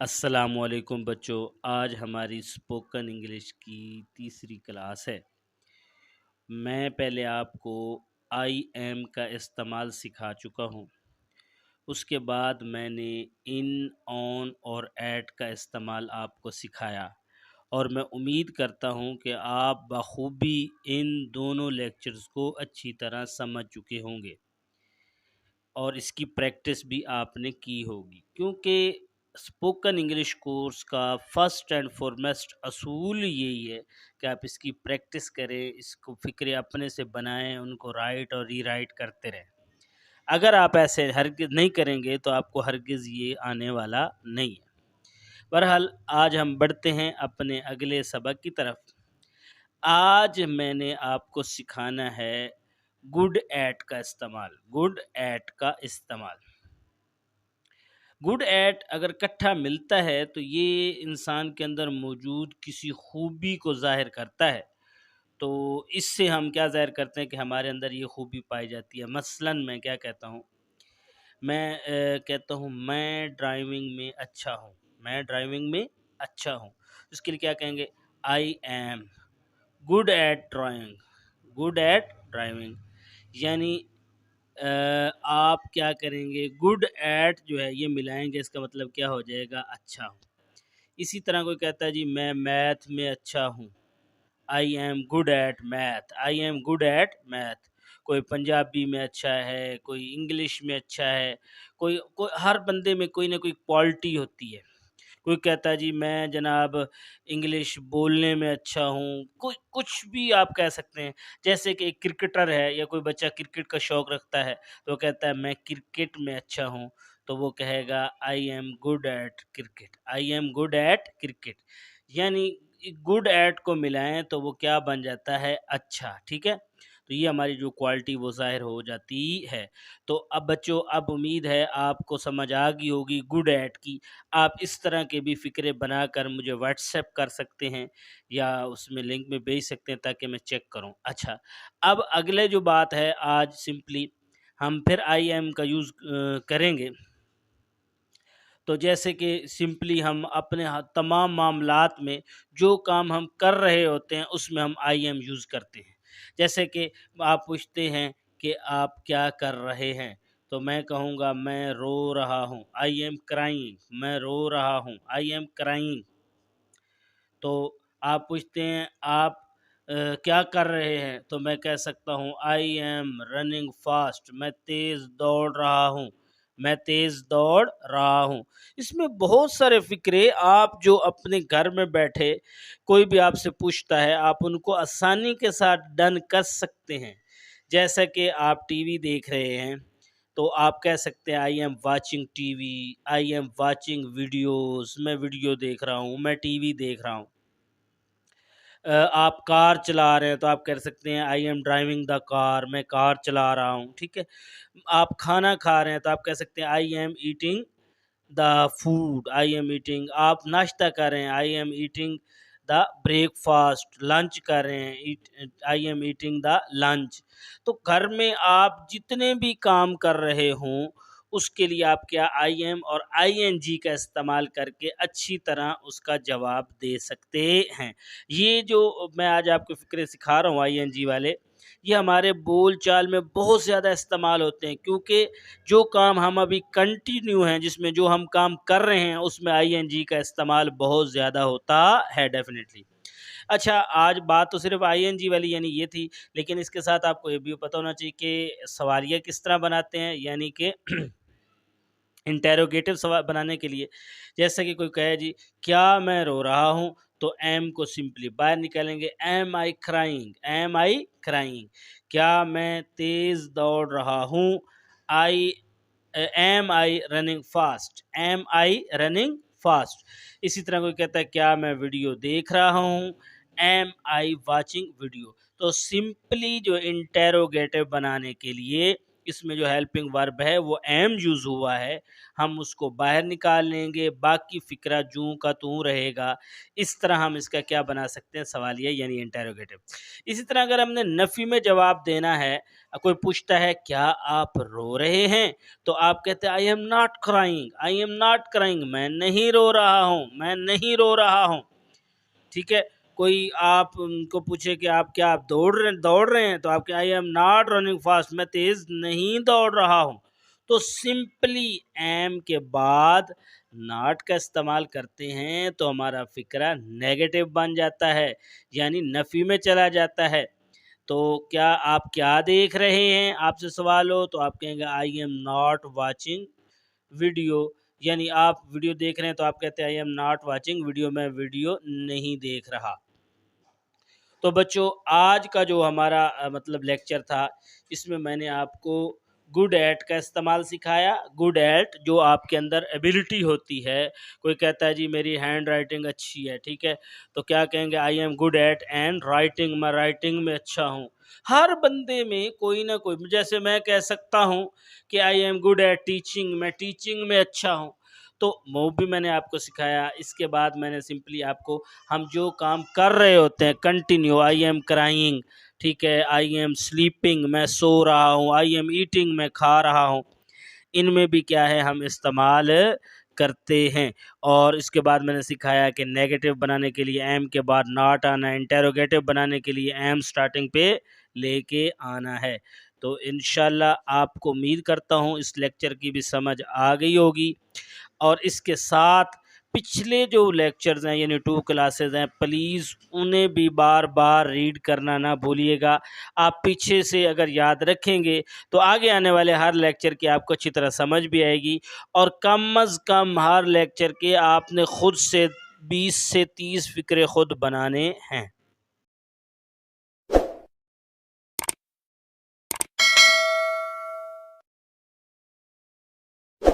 السلام علیکم بچوں، آج ہماری اسپوکن انگلش کی تیسری کلاس ہے۔ میں پہلے آپ کو آئی ایم کا استعمال سکھا چکا ہوں۔ اس کے بعد میں نے ان، آن اور ایٹ کا استعمال آپ کو سکھایا، اور میں امید کرتا ہوں کہ آپ بخوبی ان دونوں لیکچرز کو اچھی طرح سمجھ چکے ہوں گے اور اس کی پریکٹس بھی آپ نے کی ہوگی، کیونکہ اسپوکن انگلش کورس کا فرسٹ اینڈ فارموسٹ اصول یہی ہے کہ آپ اس کی پریکٹس کریں، اس کو فکرے اپنے سے بنائیں، ان کو رائٹ اور ری رائٹ کرتے رہیں۔ اگر آپ ایسے ہرگز نہیں کریں گے تو آپ کو ہرگز یہ آنے والا نہیں ہے۔ بہرحال آج ہم بڑھتے ہیں اپنے اگلے سبق کی طرف۔ آج میں نے آپ کو سکھانا ہے گڈ ایٹ کا استعمال۔ گڈ ایٹ کا استعمال، گڈ ایٹ اگر کٹھا ملتا ہے تو یہ انسان کے اندر موجود کسی خوبی کو ظاہر کرتا ہے۔ تو اس سے ہم کیا ظاہر کرتے ہیں کہ ہمارے اندر یہ خوبی پائی جاتی ہے۔ مثلاً میں کیا کہتا ہوں، میں کہتا ہوں میں ڈرائیونگ میں اچھا ہوں۔ میں ڈرائیونگ میں اچھا ہوں، اس کے لیے کیا کہیں گے؟ I am good at driving. Good at driving یعنی آپ کیا کریں گے؟ گڈ ایٹ جو ہے یہ ملائیں گے، اس کا مطلب کیا ہو جائے گا؟ اچھا ہوں۔ اسی طرح کوئی کہتا ہے جی میں میتھ میں اچھا ہوں، I am good at math. I am good at math. کوئی پنجابی میں اچھا ہے، کوئی انگلش میں اچھا ہے، کوئی ہر بندے میں کوئی نہ کوئی کوالٹی ہوتی ہے۔ کوئی کہتا ہے جی میں جناب انگلش بولنے میں اچھا ہوں، کوئی کچھ بھی آپ کہہ سکتے ہیں۔ جیسے کہ ایک کرکٹر ہے یا کوئی بچہ کرکٹ کا شوق رکھتا ہے تو وہ کہتا ہے میں کرکٹ میں اچھا ہوں، تو وہ کہے گا I am good at cricket. I am good at cricket یعنی گڈ ایٹ کو ملائیں تو وہ کیا بن جاتا ہے؟ اچھا، ٹھیک ہے۔ تو یہ ہماری جو کوالٹی وہ ظاہر ہو جاتی ہے۔ تو اب بچوں، اب امید ہے آپ کو سمجھ آ گئی ہوگی گڈ ایٹ کی۔ آپ اس طرح کے بھی فکرے بنا کر مجھے واٹس ایپ کر سکتے ہیں یا اس میں لنک میں بھیج سکتے ہیں تاکہ میں چیک کروں۔ اچھا، اب اگلے جو بات ہے، آج سمپلی ہم پھر آئی ایم کا یوز کریں گے۔ تو جیسے کہ سمپلی ہم اپنے تمام معاملات میں جو کام ہم کر رہے ہوتے ہیں اس میں ہم آئی ایم یوز کرتے ہیں۔ جیسے کہ آپ پوچھتے ہیں کہ آپ کیا کر رہے ہیں، تو میں کہوں گا میں رو رہا ہوں، آئی ایم کرائنگ۔ میں رو رہا ہوں، آئی ایم کرائنگ۔ تو آپ پوچھتے ہیں آپ کیا کر رہے ہیں، تو میں کہہ سکتا ہوں آئی ایم رننگ فاسٹ۔ میں تیز دوڑ رہا ہوں، میں تیز دوڑ رہا ہوں۔ اس میں بہت سارے فکرے آپ جو اپنے گھر میں بیٹھے کوئی بھی آپ سے پوچھتا ہے آپ ان کو آسانی کے ساتھ ڈن کر سکتے ہیں۔ جیسا کہ آپ ٹی وی دیکھ رہے ہیں تو آپ کہہ سکتے ہیں I am watching T V, I am watching videos. میں ویڈیو دیکھ رہا ہوں، میں ٹی وی دیکھ رہا ہوں۔ آپ کار چلا رہے ہیں تو آپ کہہ سکتے ہیں آئی ایم ڈرائیونگ دا کار۔ میں کار چلا رہا ہوں، ٹھیک ہے۔ آپ کھانا کھا رہے ہیں تو آپ کہہ سکتے ہیں I am eating the food. I am eating. آپ ناشتہ کر رہے ہیں، I am eating the break fast. Lunch کر رہے ہیں، I am eating the lunch. تو گھر میں آپ جتنے بھی کام کر رہے ہوں اس کے لیے آپ کیا آئی ایم اور آئی این جی کا استعمال کر کے اچھی طرح اس کا جواب دے سکتے ہیں۔ یہ جو میں آج آپ کو فکرے سکھا رہا ہوں آئی این جی والے، یہ ہمارے بول چال میں بہت زیادہ استعمال ہوتے ہیں، کیونکہ جو کام ہم ابھی کنٹینیو ہیں، جس میں جو ہم کام کر رہے ہیں اس میں آئی این جی کا استعمال بہت زیادہ ہوتا ہے ڈیفینیٹلی۔ اچھا، آج بات تو صرف آئی این جی والی یعنی یہ تھی، لیکن اس کے ساتھ آپ کو یہ بھی پتہ ہونا چاہیے کہ سوالیہ کس طرح بناتے ہیں، یعنی کہ انٹیروگیٹو سوال بنانے کے لیے جیسا کہ کوئی کہے جی کیا میں رو رہا ہوں، تو ایم کو سمپلی باہر نکالیں گے، ایم آئی کرائنگ۔ ایم آئی کرائنگ۔ کیا میں تیز دوڑ رہا ہوں، ایم آئی رننگ فاسٹ۔ ایم آئی رننگ فاسٹ۔ اسی طرح کوئی کہتا ہے کیا میں ویڈیو دیکھ رہا ہوں، ایم آئی واچنگ ویڈیو۔ تو سمپلی جو انٹیروگیٹو بنانے کے لیے اس میں جو ہیلپنگ ورب ہے وہ ایم یوز ہوا ہے، ہم اس کو باہر نکال لیں گے، باقی فقرہ جوں کا توں رہے گا۔ اس طرح ہم اس کا کیا بنا سکتے ہیں، سوالیہ یعنی انٹیروگیٹو۔ اسی طرح اگر ہم نے نفی میں جواب دینا ہے، کوئی پوچھتا ہے کیا آپ رو رہے ہیں، تو آپ کہتے ہیں I am not crying, I am not crying, میں نہیں رو رہا ہوں، میں نہیں رو رہا ہوں، ٹھیک ہے۔ کوئی آپ کو پوچھے کہ آپ کیا آپ دوڑ رہے ہیں، تو آپ کہ I am not running fast, میں تیز نہیں دوڑ رہا ہوں۔ تو سمپلی ایم کے بعد ناٹ کا استعمال کرتے ہیں تو ہمارا فقرہ نیگیٹو بن جاتا ہے، یعنی نفی میں چلا جاتا ہے۔ تو کیا آپ کیا دیکھ رہے ہیں، آپ سے سوال ہو تو آپ کہیں گے I am not watching video, یعنی آپ ویڈیو دیکھ رہے ہیں تو آپ کہتے ہیں I am not watching video, میں ویڈیو نہیں دیکھ رہا۔ تو بچوں آج کا جو ہمارا مطلب لیکچر تھا، اس میں میں نے آپ کو گڈ ایٹ کا استعمال سکھایا۔ گڈ ایٹ جو آپ کے اندر ایبلٹی ہوتی ہے، کوئی کہتا ہے جی میری ہینڈ رائٹنگ اچھی ہے، ٹھیک ہے، تو کیا کہیں گے I am good at and writing, میں رائٹنگ میں اچھا ہوں۔ ہر بندے میں کوئی نہ کوئی، جیسے میں کہہ سکتا ہوں کہ I am good at teaching, میں ٹیچنگ میں اچھا ہوں، تو وہ بھی میں نے آپ کو سکھایا۔ اس کے بعد میں نے سمپلی آپ کو ہم جو کام کر رہے ہوتے ہیں کنٹینیو، آئی ایم کرائنگ، ٹھیک ہے، آئی ایم سلیپنگ، میں سو رہا ہوں، آئی ایم ایٹنگ، میں کھا رہا ہوں، ان میں بھی کیا ہے ہم استعمال کرتے ہیں۔ اور اس کے بعد میں نے سکھایا کہ نیگیٹو بنانے کے لیے ایم کے بعد ناٹ آنا، انٹیروگیٹو بنانے کے لیے ایم سٹارٹنگ پہ لے کے آنا ہے۔ تو انشاءاللہ آپ کو امید کرتا ہوں اس لیکچر کی بھی سمجھ آ گئی ہوگی، اور اس کے ساتھ پچھلے جو لیکچرز ہیں یعنی 2 کلاسز ہیں، پلیز انہیں بھی بار بار ریڈ کرنا نہ بھولیے گا۔ آپ پیچھے سے اگر یاد رکھیں گے تو آگے آنے والے ہر لیکچر کی آپ کو اچھی طرح سمجھ بھی آئے گی، اور کم از کم ہر لیکچر کے آپ نے خود سے 20 سے 30 فقرے خود بنانے ہیں۔